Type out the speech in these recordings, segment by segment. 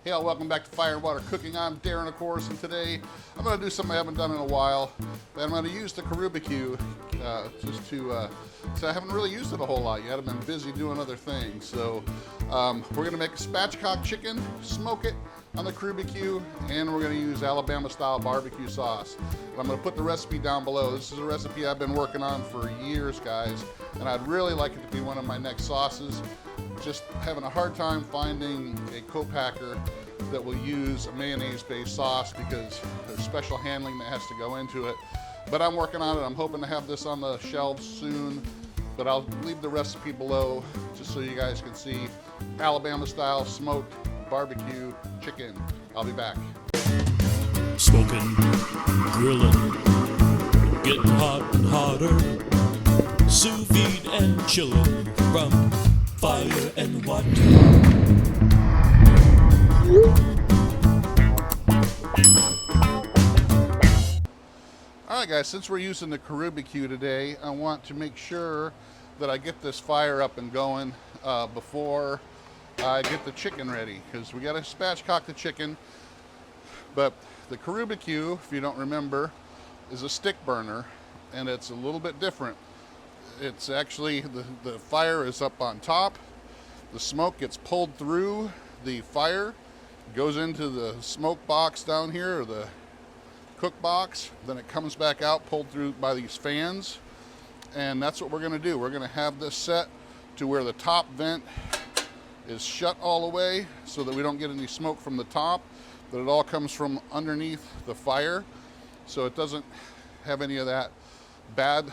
Hey all, welcome back to Fire and Water Cooking. I'm Darren, of course, and today I'm going to do something I haven't done in a while. And I'm going to use the Karuba Q so I haven't really used it a whole lot yet. I've been busy doing other things. So we're going to make a spatchcock chicken, smoke it on the Karuba Q, and we're going to use Alabama style barbecue sauce. And I'm going to put the recipe down below. This is a recipe I've been working on for years, guys, and I'd really like it to be one of my next sauces. Just having a hard time finding a co-packer that will use a mayonnaise-based sauce because there's special handling that has to go into it. But I'm working on it. I'm hoping to have this on the shelves soon, but I'll leave the recipe below just so you guys can see Alabama style smoked barbecue chicken. I'll be back. Smoking, grilling, getting hot and hotter, sous vide and chilling from fire and water. Alright guys, since we're using the Karuba Q today, I want to make sure that I get this fire up and going before I get the chicken ready, because we got to spatchcock the chicken. But the Karuba Q, if you don't remember, is a stick burner, and it's a little bit different. It's actually, the fire is up on top, the smoke gets pulled through the fire, goes into the smoke box down here, or the cook box, then it comes back out, pulled through by these fans, and that's what we're going to do. We're going to have this set to where the top vent is shut all the way so that we don't get any smoke from the top, that it all comes from underneath the fire, so it doesn't have any of that bad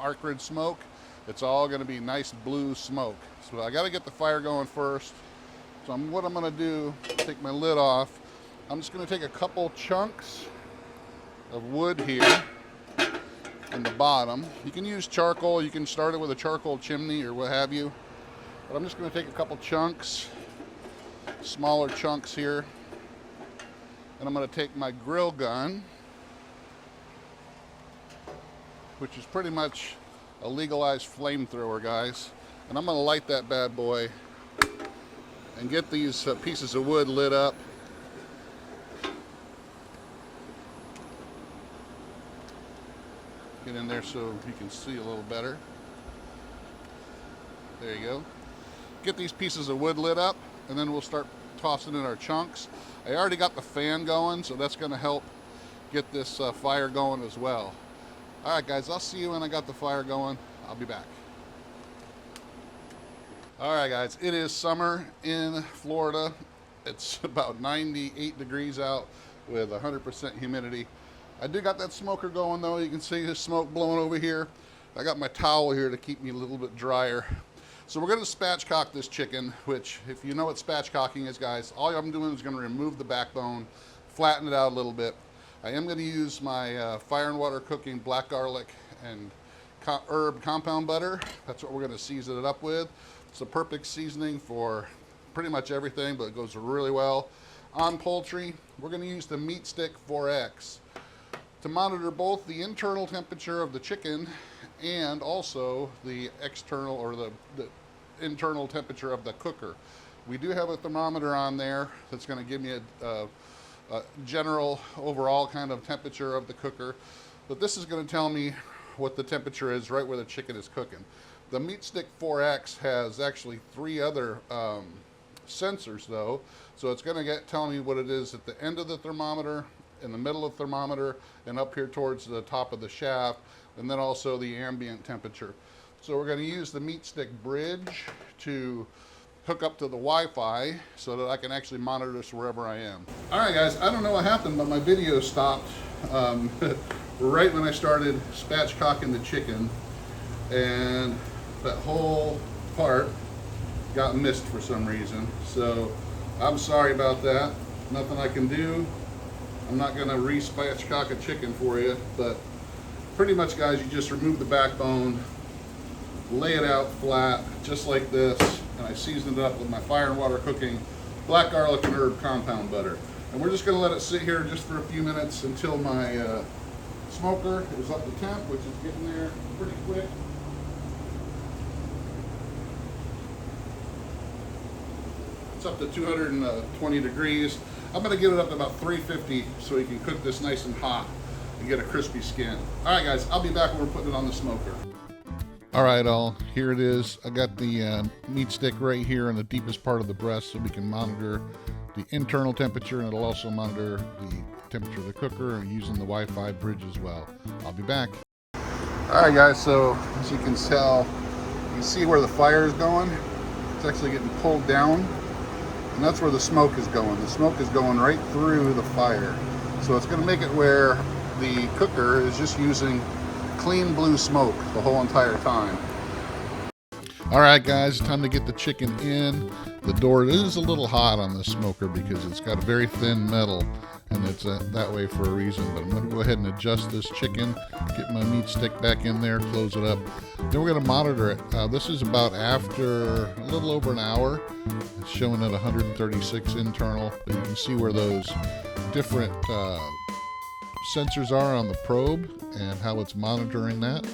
acrid smoke. It's all going to be nice blue smoke. So I got to get the fire going first. So what I'm going to do, take my lid off. I'm just going to take a couple chunks of wood here in the bottom. You can use charcoal. You can start it with a charcoal chimney or what have you. But I'm just going to take a couple chunks, smaller chunks here. And I'm going to take my grill gun, which is pretty much a legalized flamethrower, guys. And I'm going to light that bad boy and get these pieces of wood lit up. Get in there so you can see a little better. There you go. Get these pieces of wood lit up, and then we'll start tossing in our chunks. I already got the fan going, so that's going to help get this fire going as well. All right, guys, I'll see you when I got the fire going. I'll be back. All right, guys, it is summer in Florida. It's about 98 degrees out with 100% humidity. I do got that smoker going, though. You can see the smoke blowing over here. I got my towel here to keep me a little bit drier. So we're going to spatchcock this chicken, which, if you know what spatchcocking is, guys, all I'm doing is going to remove the backbone, flatten it out a little bit. I am going to use my Fire and Water Cooking black garlic and herb compound butter. That's what we're going to season it up with. It's a perfect seasoning for pretty much everything, but it goes really well on poultry. We're going to use the Meat Stick 4X to monitor both the internal temperature of the chicken and also the external or the internal temperature of the cooker. We do have a thermometer on there that's going to give me a general overall kind of temperature of the cooker, but this is going to tell me what the temperature is right where the chicken is cooking. The Meat Stick 4X has actually 3 other sensors though, so it's going to tell me what it is at the end of the thermometer, in the middle of the thermometer, and up here towards the top of the shaft, and then also the ambient temperature. So we're going to use the Meat Stick bridge to hook up to the Wi-Fi so that I can actually monitor this wherever I am. All right, guys, I don't know what happened, but my video stopped right when I started spatchcocking the chicken, and that whole part got missed for some reason. So I'm sorry about that. Nothing I can do. I'm not going to re-spatchcock a chicken for you, but pretty much, guys, you just remove the backbone, lay it out flat, just like this, and I seasoned it up with my Fire and Water Cooking black garlic and herb compound butter. And we're just going to let it sit here just for a few minutes until my smoker is up to temp, which is getting there pretty quick. It's up to 220 degrees. I'm gonna get it up to about 350 so we can cook this nice and hot and get a crispy skin. All right, guys, I'll be back when we're putting it on the smoker. All right, here it is. I got the meat stick right here in the deepest part of the breast so we can monitor the internal temperature, and it'll also monitor the temperature of the cooker and using the Wi-Fi bridge as well. I'll be back. All right, guys, so as you can tell, you can see where the fire is going. It's actually getting pulled down, and that's where the smoke is going. The smoke is going right through the fire. So it's gonna make it where the cooker is just using clean blue smoke the whole entire time. All right, guys, time to get the chicken in. The door is a little hot on the smoker because it's got a very thin metal, and it's that way for a reason. But I'm going to go ahead and adjust this chicken, get my meat stick back in there, close it up. Then we're going to monitor it. This is about after a little over an hour. It's showing at 136 internal, but you can see where those different sensors are on the probe and how it's monitoring that.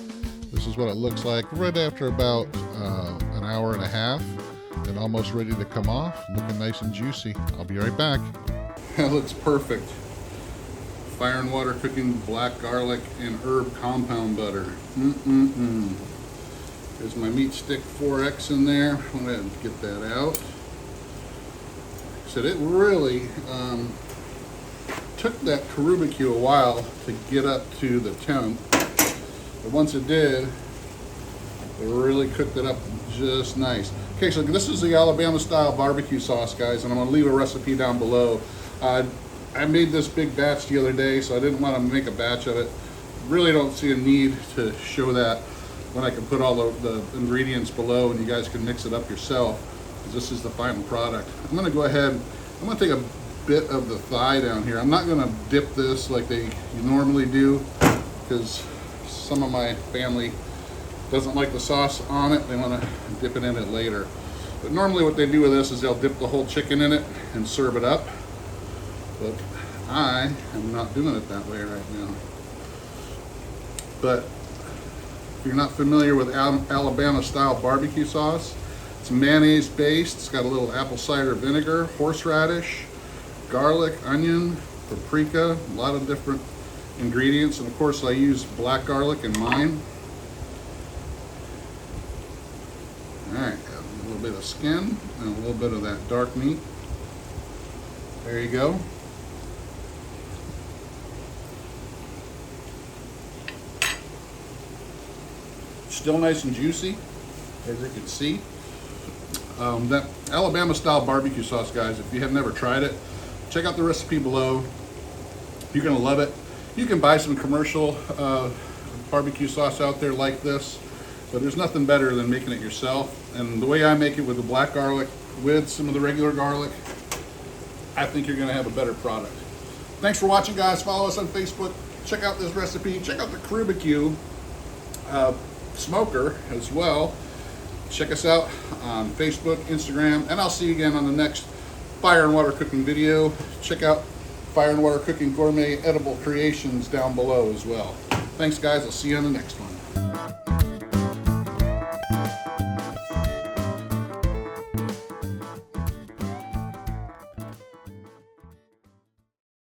This is what it looks like right after about an hour and a half, and almost ready to come off, looking nice and juicy. I'll be right back. That looks perfect. Fire and water cooking black garlic and herb compound butter. There's my meat stick 4X in there. I'm gonna get that out. So it really took that Karuba Q a while to get up to the temp, but once it did, it really cooked it up just nice. Okay, so this is the Alabama style barbecue sauce, guys, and I'm gonna leave a recipe down below. I made this big batch the other day, so I didn't want to make a batch of it. Really don't see a need to show that when I can put all the ingredients below and you guys can mix it up yourself, because this is the final product. I'm gonna go ahead, I'm gonna take a bit of the thigh down here. I'm not gonna dip this like you normally do, because some of my family doesn't like the sauce on it. They want to dip it in it later. But normally what they do with this is they'll dip the whole chicken in it and serve it up. But I am not doing it that way right now. But if you're not familiar with Alabama style barbecue sauce, it's mayonnaise based. It's got a little apple cider vinegar, horseradish, garlic, onion, paprika, a lot of different ingredients. And of course I use black garlic in mine. All right, got a little bit of skin and a little bit of that dark meat. There you go. Still nice and juicy, as you can see. That Alabama style barbecue sauce, guys, if you have never tried it, check out the recipe below. You're gonna love it. You can buy some commercial barbecue sauce out there like this, but there's nothing better than making it yourself. And the way I make it with the black garlic, with some of the regular garlic, I think you're gonna have a better product. Thanks for watching, guys. Follow us on Facebook. Check out this recipe. Check out the Karuba Q smoker as well. Check us out on Facebook, Instagram, and I'll see you again on the next Fire and Water Cooking video. Check out Fire and Water Cooking Gourmet Edible Creations down below as well. Thanks, guys. I'll see you on the next one.